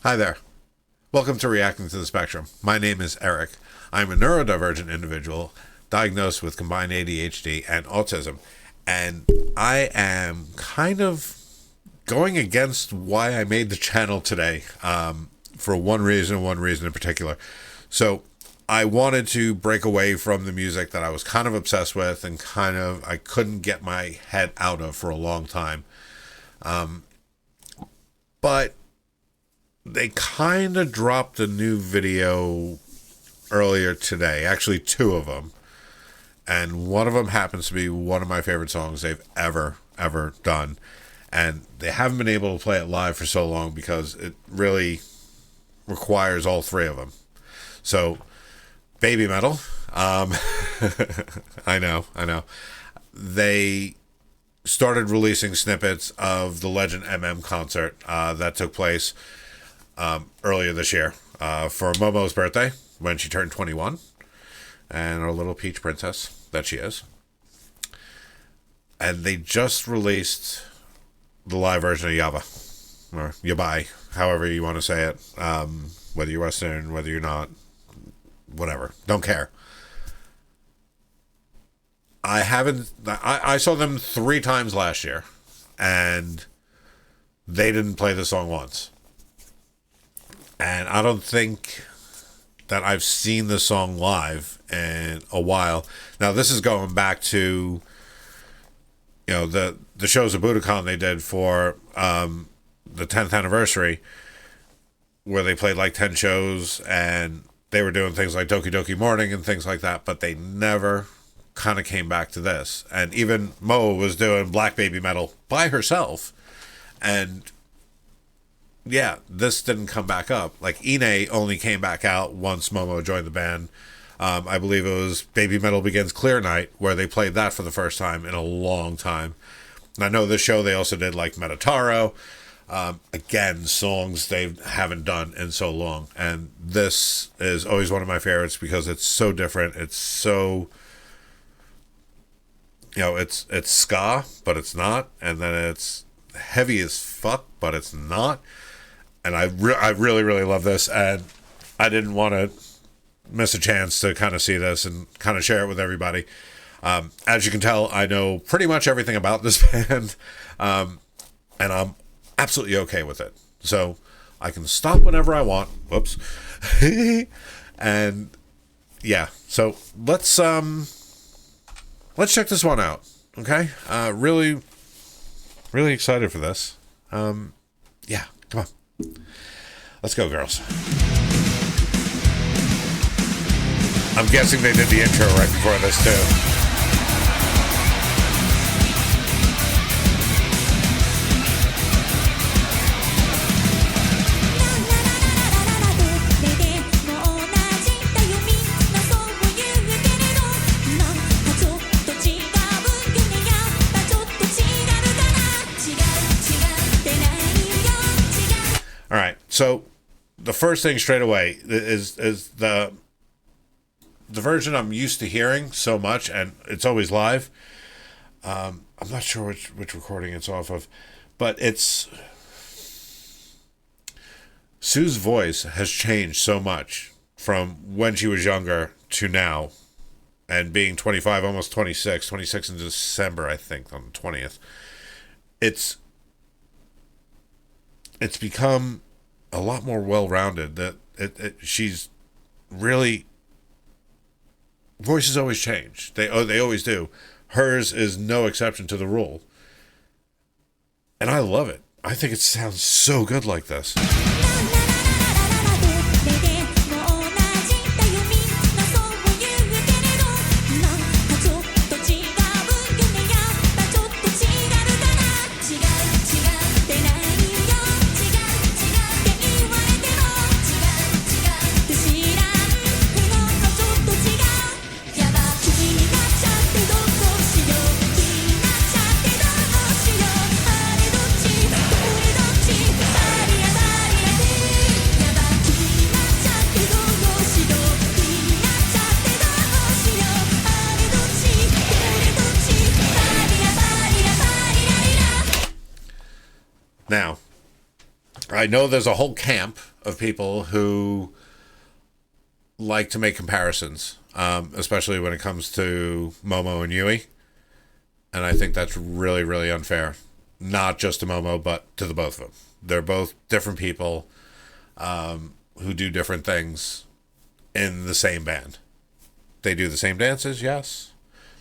Hi there. Welcome to Reacting to the Spectrum. My name is Eric. I'm a neurodivergent individual diagnosed with combined ADHD and autism, and I am kind of going against why I made the channel today, for one reason in particular. So I wanted to break away from the music that I was kind of obsessed with and I couldn't get my head out of for a long time. But they kind of dropped a new video earlier today, actually two of them. And one of them happens to be one of my favorite songs they've ever done. And they haven't been able to play it live for so long because it really requires all three of them. So, Babymetal. I know. They started releasing snippets of the Legend MM concert that took place earlier this year for Momo's birthday when she turned 21, and our little peach princess that she is. And they just released the live version of Yava, or Yabai, however you want to say it, whether you're Western, whether you're not, whatever, don't care. I saw them 3 times last year, and they didn't play the song once. And I don't think that I've seen the song live in a while. Now, this is going back to, the shows of Budokan they did for the 10th anniversary, where they played like 10 shows, and they were doing things like Doki Doki Morning and things like that, but they never kind of came back to this. And even Mo was doing Black Babymetal by herself, and yeah, this didn't come back up. Like, Ine only came back out once Momo joined the band. I believe it was Babymetal Begins Clear Night, where they played that for the first time in a long time. And I know this show they also did like Metataro. Again, songs they haven't done in so long. And this is always one of my favorites because it's so different. It's so, it's ska, but it's not. And then it's heavy as fuck, but it's not. And I really love this, and I didn't want to miss a chance to kind of see this and kind of share it with everybody. As you can tell, I know pretty much everything about this band, and I'm absolutely okay with it. So I can stop whenever I want. Whoops. And yeah, so let's check this one out. Okay, really excited for this. Yeah, come on. Let's go, girls. I'm guessing they did the intro right before this, too. All right, so the first thing straight away is the version I'm used to hearing so much, and it's always live. I'm not sure which recording it's off of, but it's Sue's voice has changed so much from when she was younger to now, and being 25, almost 26 in December, I think, on the 20th. It's become a lot more well-rounded. She's really, voices always change. They always do. Hers is no exception to the rule, and I love it. I think it sounds so good like this. Now, I know there's a whole camp of people who like to make comparisons, especially when it comes to Momo and Yui. And I think that's really, really unfair. Not just to Momo, but to the both of them. They're both different people who do different things in the same band. They do the same dances, yes.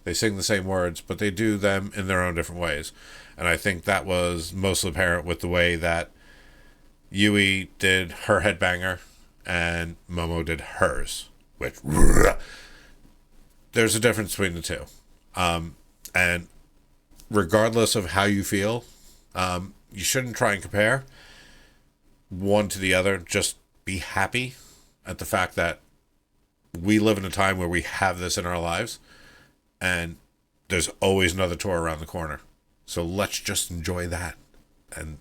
They sing the same words, but they do them in their own different ways. And I think that was mostly apparent with the way that Yui did her headbanger and Momo did hers. Which, there's a difference between the two. And regardless of how you feel, you shouldn't try and compare one to the other. Just be happy at the fact that we live in a time where we have this in our lives, and there's always another tour around the corner. So let's just enjoy that. And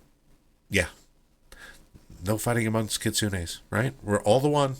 yeah, no fighting amongst kitsunes, right? We're all the one.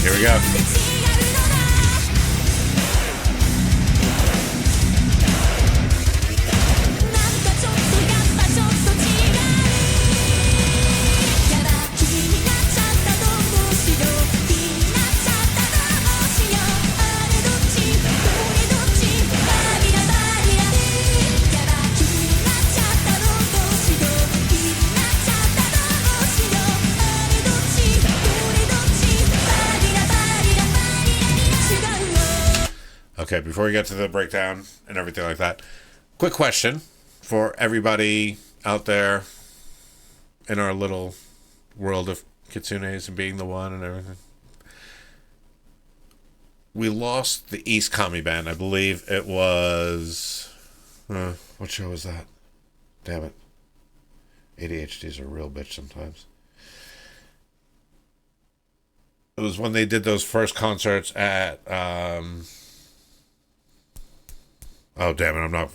Here we go. Okay, before we get to the breakdown and everything like that, quick question for everybody out there in our little world of kitsunes and being the one and everything. We lost the East Kami Band. I believe it was... what show was that? Damn it. ADHD is a real bitch sometimes. It was when they did those first concerts at... oh, damn it, I'm not...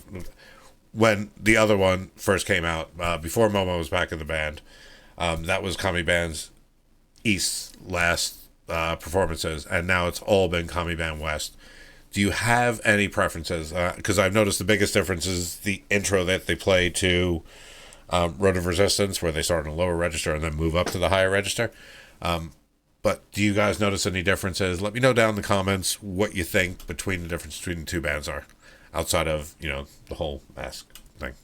When the other one first came out, before Momo was back in the band, that was Kami Band's East last performances, and now it's all been Kami Band West. Do you have any preferences? Because I've noticed the biggest difference is the intro that they play to Road of Resistance, where they start in a lower register and then move up to the higher register. But do you guys notice any differences? Let me know down in the comments what you think between the difference between the two bands are. Outside of, the whole mask thing.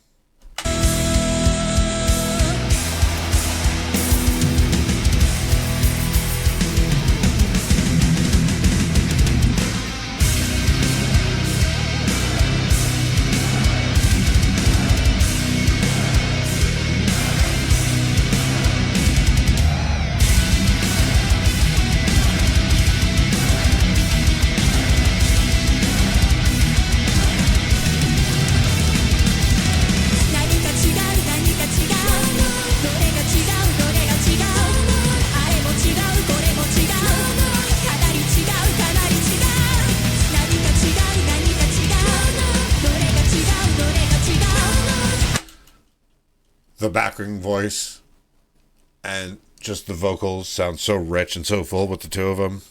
The background voice and just the vocals sound so rich and so full with the two of them.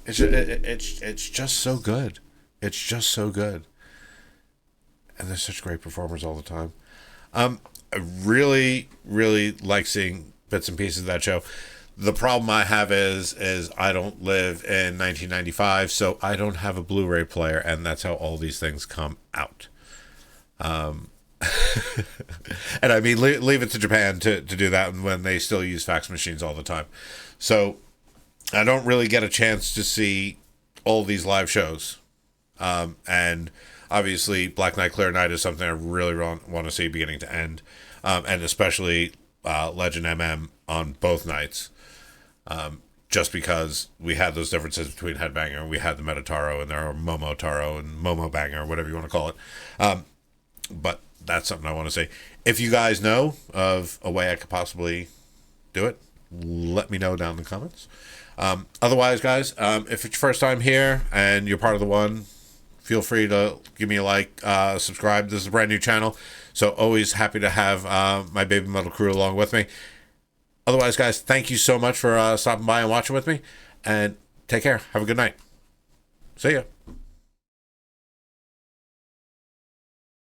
it's just so good. It's just so good. And they're such great performers all the time. I really, really like seeing bits and pieces of that show. The problem I have is I don't live in 1995, so I don't have a Blu-ray player, and that's how all these things come out. And I mean, leave it to Japan to do that when they still use fax machines all the time. So I don't really get a chance to see all these live shows. And obviously, Black Knight, Clear Night is something I really want to see beginning to end. And especially Legend MM on both nights. Just because we had those differences between Headbanger and we had the Metataro and there are Momo Taro and Momo Banger, or whatever you want to call it. But that's something I want to say. If you guys know of a way I could possibly do it, let me know down in the comments. Otherwise, guys, if it's your first time here and you're part of the one, feel free to give me a like, subscribe. This is a brand new channel, so always happy to have my Babymetal crew along with me. Otherwise, guys, thank you so much for stopping by and watching with me, and take care. Have a good night. See ya.